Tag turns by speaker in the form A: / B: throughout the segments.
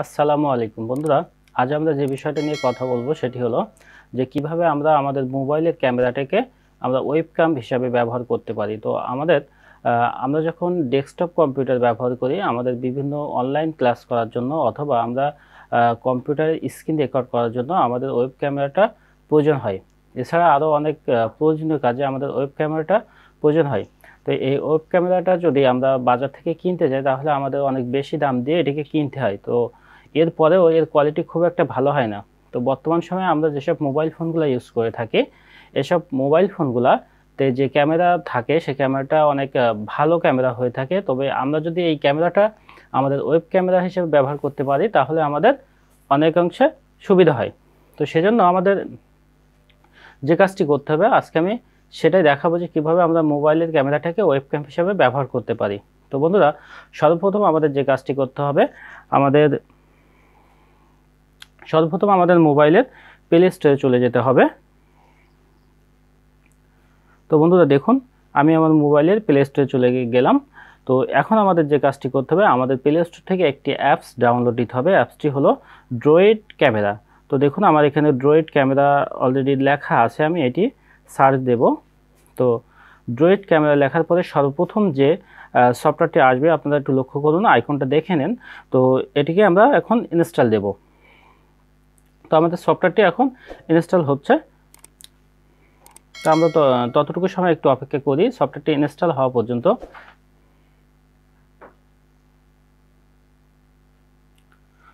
A: আসসালামু আলাইকুম বন্ধুরা, আজ আমরা যে বিষয়টা নিয়ে কথা বলবো সেটি হলো যে কিভাবে আমরা আমাদের মোবাইলের ক্যামেরাটাকে আমরা ওয়েবক্যাম হিসাবে ব্যবহার করতে পারি। তো আমরা যখন ডেস্কটপ কম্পিউটার ব্যবহার করি আমাদের বিভিন্ন অনলাইন ক্লাস করার জন্য অথবা আমরা কম্পিউটারের স্ক্রিন রেকর্ড করার জন্য আমাদের ওয়েব ক্যামেরাটা প্রয়োজন হয়। এছাড়া আরও অনেক প্রয়োজনীয় কাজে আমাদের ওয়েব ক্যামেরাটা প্রয়োজন হয়। তো এই ওয়েব ক্যামেরাটা যদি আমরা বাজার থেকে কিনতে যাই তাহলে আমাদের অনেক বেশি দাম দিয়ে এটিকে কিনতে হয়। তো এরপরেও এর কোয়ালিটি খুব একটা ভালো হয় না। তো বর্তমান সময়ে আমরা যেসব মোবাইল ফোনগুলো ইউজ করে থাকি, এসব মোবাইল ফোনগুলাতে যে ক্যামেরা থাকে সে ক্যামেরাটা অনেক ভালো ক্যামেরা হয়ে থাকে। তবে আমরা যদি এই ক্যামেরাটা আমাদের ওয়েব ক্যামেরা হিসেবে ব্যবহার করতে পারি তাহলে আমাদের অনেকাংশে সুবিধা হয়। তো সেজন্য আমাদের যে কাজটি করতে হবে আজকে আমি সেটাই দেখাবো যে কীভাবে আমরা মোবাইলের ক্যামেরাটাকে ওয়েবক্যাম হিসেবে ব্যবহার করতে পারি। তো বন্ধুরা, সর্বপ্রথম আমাদের যে কাজটি করতে হবে আমাদের মোবাইলের প্লে স্টোরে চলে যেতে হবে। তো বন্ধুরা দেখুন, আমি আমার মোবাইলের প্লে স্টোরে চলে গেলাম। তো এখন আমাদের যে কাজটি করতে হবে আমাদের প্লে স্টোর থেকে একটি অ্যাপস ডাউনলোড দিতে হবে। অ্যাপসটি হলো ড্রয়েড ক্যামেরা। তো দেখুন আমার এখানে ড্রয়েড ক্যামেরা অলরেডি লেখা আছে, আমি এটি সার্চ দেব। তো ড্রয়েড ক্যামেরা লেখার পরে সর্বপ্রথম যে সফটওয়্যারটি আসবে আপনারা একটু লক্ষ্য করুন, আইকনটা দেখে নেন। তো এটিকে আমরা এখন ইনস্টল দেব। তো আমাদের সফটওয়্যারটি এখন ইনস্টল হচ্ছে। তো আমরা ততটুকু সময় একটু অপেক্ষা করি সফটওয়্যারটি ইনস্টল হওয়া পর্যন্ত।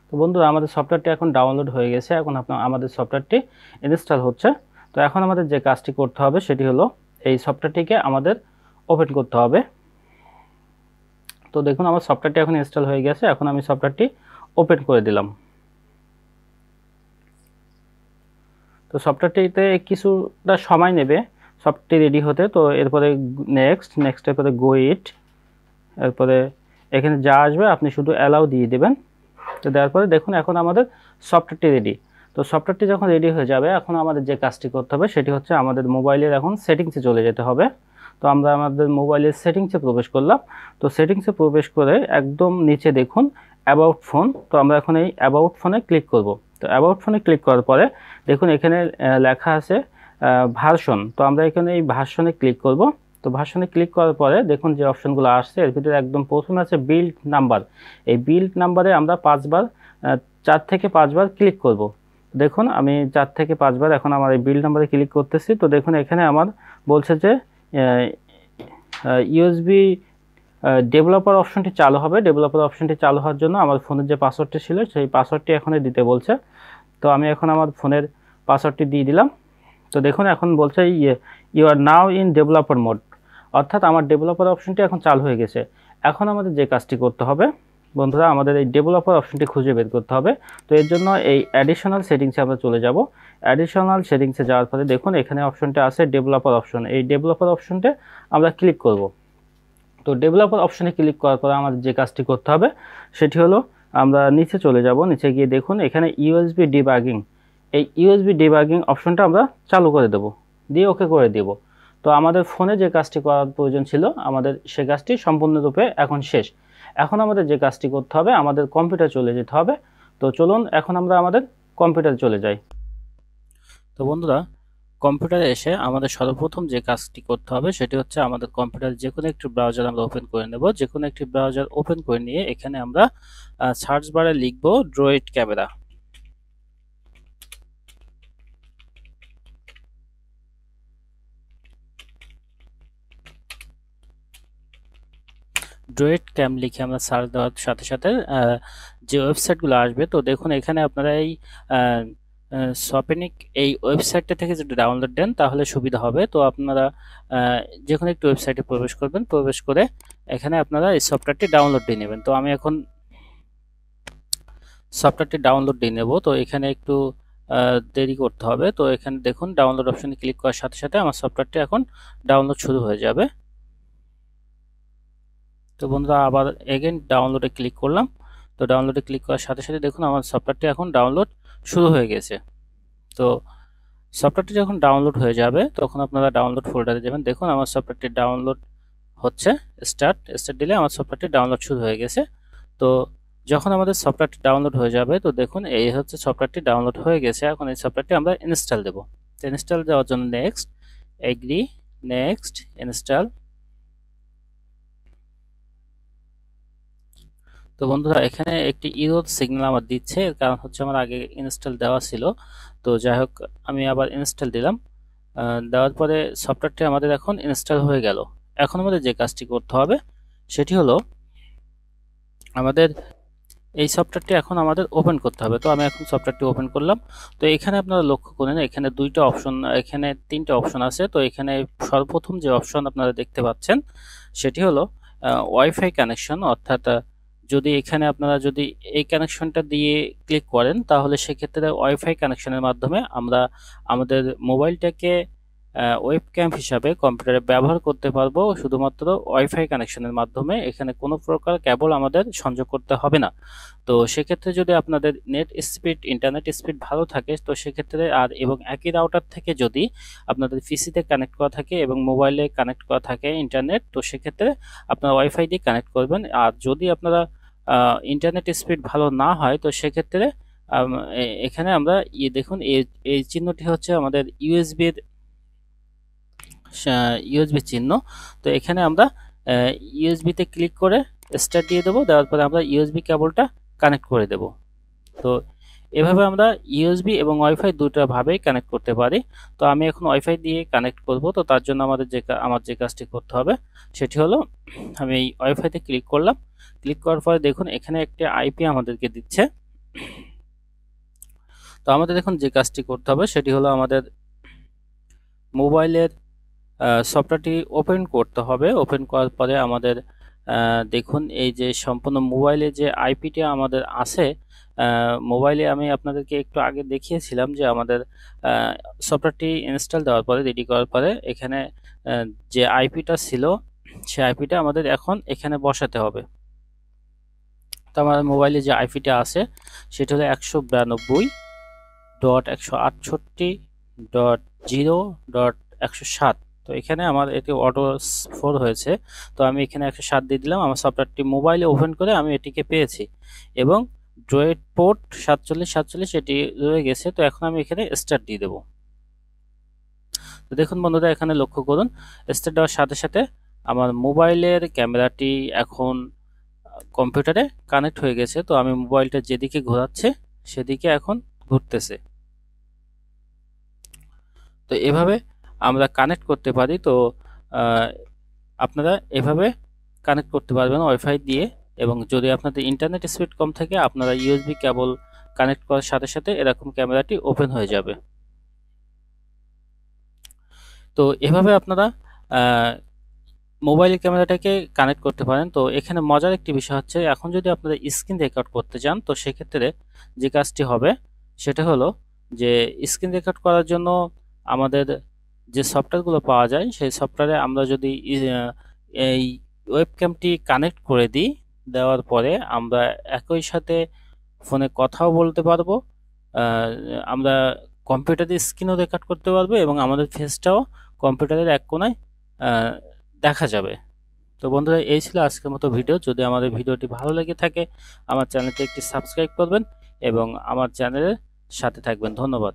A: তো বন্ধুরা, আমাদের সফটওয়্যারটি এখন ডাউনলোড হয়ে গেছে। এখন আমাদের সফটওয়্যারটি ইনস্টল হচ্ছে। তো এখন আমাদের যে কাজটি করতে হবে সেটি হলো এই সফটওয়্যারটিকে আমাদের ওপেন করতে হবে। তো দেখুন আমার সফটওয়্যারটি এখন ইনস্টল হয়ে গেছে। এখন আমি সফটওয়্যারটি ওপেন করে দিলাম। তো সফটওয়্যারটিতে কিছুটা সময় নেবে সফটওয়্যারটি রেডি হতে। তো এরপরে নেক্সটের পরে গো ইট, এরপরে এখানে যা আসবে আপনি শুধু অ্যালাউ দিয়ে দেবেন। তো দেওয়ার পরে দেখুন এখন আমাদের সফটওয়্যারটি রেডি। তো সফটওয়্যারটি যখন রেডি হয়ে যাবে এখন আমাদের যে কাজটি করতে হবে সেটি হচ্ছে আমাদের মোবাইলের এখন সেটিংসে চলে যেতে হবে। তো আমরা আমাদের মোবাইলের সেটিংসে প্রবেশ করলাম। তো সেটিংসে প্রবেশ করে একদম নিচে দেখুন অ্যাবাউট ফোন। তো আমরা এখন এই অ্যাবাউট ফোনে ক্লিক করব। তো অ্যাবাউট ফোনে ক্লিক করার পরে দেখুন এখানে লেখা আছে ভার্সন। তো আমরা এখানে এই ভার্সনে ক্লিক করব। তো ভার্সনে ক্লিক করার পরে দেখুন যে অপশনগুলো আসছে এর ভিতরে একদম প্রথমে আছে বিল্ড নাম্বার। এই বিল্ড নাম্বারে আমরা 4 থেকে 5 বার ক্লিক করব। দেখুন আমি 4 থেকে 5 বার এখন আমার এই বিল্ড নাম্বারে ক্লিক করতেছি। তো দেখুন এখানে আমার বলছে যে ইউএসবি ডেভেলপার অপশনটি চালু হবে। ডেভেলপার অপশনটি চালু হওয়ার জন্য আমার ফোনের যে পাসওয়ার্ডটি ছিল সেই পাসওয়ার্ডটি এখনই দিতে বলছে। তো আমি এখন আমার ফোনের পাসওয়ার্ডটি দিয়ে দিলাম। তো দেখুন এখন বলছে you are now in developer mode, অর্থাৎ আমার ডেভেলপার অপশনটি এখন চালু হয়ে গেছে। এখন আমাদের যে কাজটি করতে হবে বন্ধুরা, আমাদের এই ডেভেলপার অপশনটি খুঁজে বের করতে হবে। তো এর জন্য এই অ্যাডিশনাল সেটিংসে আমরা চলে যাব। অ্যাডিশনাল সেটিংসে যাওয়ার পরে দেখুন এখানে অপশনটা আছে ডেভেলপার অপশন। এই ডেভেলপার অপশনটা আমরা ক্লিক করব। তো ডেভেলপার অপশনে ক্লিক করার পরে আমাদের যে কাজটি করতে হবে সেটি হলো আমরা নিচে চলে যাব। নিচে গিয়ে দেখুন এখানে ইউএসবি ডিবাগিং, এই ইউএসবি ডিবাগিং অপশনটা আমরা চালু করে দেব, দিয়ে ওকে করে দেব। তো আমাদের ফোনে যে কাজটি করার প্রয়োজন ছিল আমাদের সে কাজটি সম্পূর্ণরূপে এখন শেষ। এখন আমাদের যে কাজটি করতে হবে আমাদের কম্পিউটার চলে যেতে হবে। তো চলুন এখন আমরা আমাদের কম্পিউটারে চলে যাই। তো বন্ধুরা, কম্পিউটারে এসে আমাদের সর্বপ্রথম যে কাজটি করতে হবে সেটি হচ্ছে আমাদের কম্পিউটারে যে কোনো একটি ব্রাউজার আমরা ওপেন করে নেব। যে কোনো একটি ব্রাউজার ওপেন করে নিয়ে এখানে আমরা সার্চ বারে লিখব ড্রয়েড ক্যামেরা। ড্রয়েড ক্যাম লিখে আমরা সার্চ দেওয়ার সাথে সাথে যে ওয়েবসাইটগুলো আসবে, তো দেখুন এখানে আপনারা এই শপিনিক এই ওয়েবসাইটটা থেকে যদি ডাউনলোড দেন তাহলে সুবিধা হবে। তো আপনারা যে কোনো একটি ওয়েবসাইটে প্রবেশ করবেন, প্রবেশ করে এখানে আপনারা এই সফটওয়্যারটি ডাউনলোড দিয়ে নেবেন। তো আমি এখন সফটওয়্যারটি ডাউনলোড দিয়ে নেব। তো এখানে একটু দেরি করতে হবে। তো এখানে দেখুন ডাউনলোড অপশনে ক্লিক করার সাথে সাথে আমার সফটওয়্যারটি এখন ডাউনলোড শুরু হয়ে যাবে। তো বন্ধুরা আবার এগেন ডাউনলোডে ক্লিক করলাম। তো ডাউনলোডে ক্লিক করার সাথে সাথে দেখুন আমার সফটওয়্যারটি এখন ডাউনলোড শুরু হয়ে গেছে। তো সফটওয়্যারটি যখন ডাউনলোড হয়ে যাবে তখন আপনারা ডাউনলোড ফোল্ডারে যাবেন। দেখুন আমার সফটওয়্যারটি ডাউনলোড হচ্ছে। স্টার্ট দিলে আমার সফটওয়্যারটি ডাউনলোড শুরু হয়ে গেছে। তো যখন আমাদের সফটওয়্যারটি ডাউনলোড হয়ে যাবে, তো দেখুন এই হচ্ছে সফটওয়্যারটি ডাউনলোড হয়ে গেছে। এখন এই সফটওয়্যারটি আমরা ইনস্টল দেব। ইনস্টল দেওয়ার জন্য নেক্সট, এগ্রি, নেক্সট, ইনস্টল। তো বন্ধুরা এখানে একটি ইরর সিগন্যাল আমার দিচ্ছে, এর কারণ হচ্ছে আমার আগে ইনস্টল দেওয়া ছিল। তো যাই হোক, আমি আবার ইনস্টল দিলাম। দেওয়ার পরে সফটওয়্যারটি আমাদের এখন ইনস্টল হয়ে গেল। এখন আমাদের যে কাজটি করতে হবে সেটি হলো আমাদের এই সফটওয়্যারটি এখন আমাদের ওপেন করতে হবে। তো আমি এখন সফটওয়্যারটি ওপেন করলাম। তো এখানে আপনারা লক্ষ্য করেন, এখানে দুইটা অপশন, এখানে তিনটা অপশন আছে। তো এখানে সর্বপ্রথম যে অপশন আপনারা দেখতে পাচ্ছেন সেটি হলো ওয়াইফাই কানেকশন, অর্থাৎ যদি এখানে আপনারা যদি এই কানেকশনটা দিয়ে ক্লিক করেন তাহলে সেক্ষেত্রে ওয়াইফাই কানেকশনের মাধ্যমে আমরা আমাদের মোবাইলটাকে ওয়েব ক্যাম হিসাবে কম্পিউটারে ব্যবহার করতে পারবো শুধুমাত্র ওয়াইফাই কানেকশনের মাধ্যমে। এখানে কোনো প্রকার কেবল আমাদের সংযোগ করতে হবে না। তো সেক্ষেত্রে যদি আপনাদের নেট স্পিড, ইন্টারনেট স্পিড ভালো থাকে, তো সেক্ষেত্রে আর এবং একই রাউটার থেকে যদি আপনাদের পিসিতে কানেক্ট করা থাকে এবং মোবাইলে কানেক্ট করা থাকে ইন্টারনেট, তো সেক্ষেত্রে আপনারা ওয়াইফাই দিয়ে কানেক্ট করবেন। আর যদি আপনারা ইন্টারনেট স্পিড ভালো না হয়, তো সেক্ষেত্রে এখানে আমরা দেখুন এই চিহ্নটি হচ্ছে আমাদের ইউএসবি চিহ্ন। তো এখানে আমরা ইউএসবিতে ক্লিক করে স্টার্ট দিয়ে দেবো। দেওয়ার পরে আমরা ইউএসবি কেবলটা কানেক্ট করে দেব। তো এভাবে আমরা ইউএসবি এবং ওয়াইফাই দুটো ভাবেই কানেক্ট করতে পারি। তো আমি এখন ওয়াইফাই দিয়ে কানেক্ট করব। তো তার জন্য আমাদের আমার যে কাজটি করতে হবে সেটি হলো, আমি এই ওয়াইফাইতে ক্লিক করলাম। ক্লিক করার পরে দেখুন এখানে একটা আইপি আমাদেরকে দিচ্ছে। তো আমাদের এখন যে কাজটি করতে হবে সেটি হলো আমাদের মোবাইলের সফটওয়্যারটি ওপেন করতে হবে। ওপেন করার পরে আমাদের দেখুন এই যে সম্পূর্ণ মোবাইলে যে আইপিটি আমাদের আছে, মোবাইলে আমি আপনাদেরকে একটু আগে দেখিয়েছিলাম যে আমাদের সফটওয়্যারটি ইনস্টল দেওয়ার পরে, রেডি করার পরে এখানে যে আইপিটা ছিল সেই আইপিটা আমাদের এখন এখানে বসাতে হবে। তো আমার মোবাইলে যে আইপিটা আছে সেটা হলো 192.168.0.107। তো এখানে আমার এটি অটো 4 হয়েছে। তো আমি এখানে 107 দিয়ে দিলাম। আমার সফটওয়্যারটি মোবাইলে ওপেন করে আমি এটিকে পেয়েছি এবং ড্রয়েড পোর্ট 4747 এটি রয়ে গেছে। তো এখন আমি এখানে স্টার্ট দিয়ে দেব। তো দেখুন বন্ধুরা এখানে লক্ষ্য করুন, স্টার্ট দেওয়ার সাথে সাথে আমার মোবাইলের ক্যামেরাটি এখন কম্পিউটারে কানেক্ট হয়ে গেছে। তো আমি মোবাইলটা যেদিকে ঘোরাচ্ছে সেদিকে এখন ঘুরতেছে। তো এভাবে আমরা কানেক্ট করতে পারি। তো আপনারা এভাবে কানেক্ট করতে পারবেন ওয়াইফাই দিয়ে। এবং যদি আপনাদের ইন্টারনেট স্পিড কম থাকে, আপনারা ইউএসবি কেবল কানেক্ট করার সাথে সাথে এরকম ক্যামেরাটি ওপেন হয়ে যাবে। তো এভাবে আপনারা মোবাইল ক্যামেরাটাকে কানেক্ট করতে পারেন। তো এখানে মজার একটি বিষয় হচ্ছে, এখন যদি আপনারা স্ক্রিন রেকর্ড করতে চান, তো সেক্ষেত্রে যে কাজটি হবে সেটা হলো যে স্ক্রিন রেকর্ড করার জন্য আমাদের যে সফটওয়্যারগুলো পাওয়া যায় সেই সফটওয়্যারে আমরা যদি এই ওয়েবক্যামটি কানেক্ট করে দিই, দেওয়ার পরে আমরা একই সাথে ফোনে কথাও বলতে পারবো, আমরা কম্পিউটারের স্ক্রিনও রেকর্ড করতে পারবো এবং আমাদের ফেসটাও কম্পিউটারের এক কোণায় দেখা যাবে। তো বন্ধুরা এই ছিল আজকের মতো ভিডিও। যদি আমাদের ভিডিওটি ভালো লেগে থাকে আমার চ্যানেলটি একটি সাবস্ক্রাইব করবেন এবং আমার চ্যানেলের সাথে থাকবেন। ধন্যবাদ।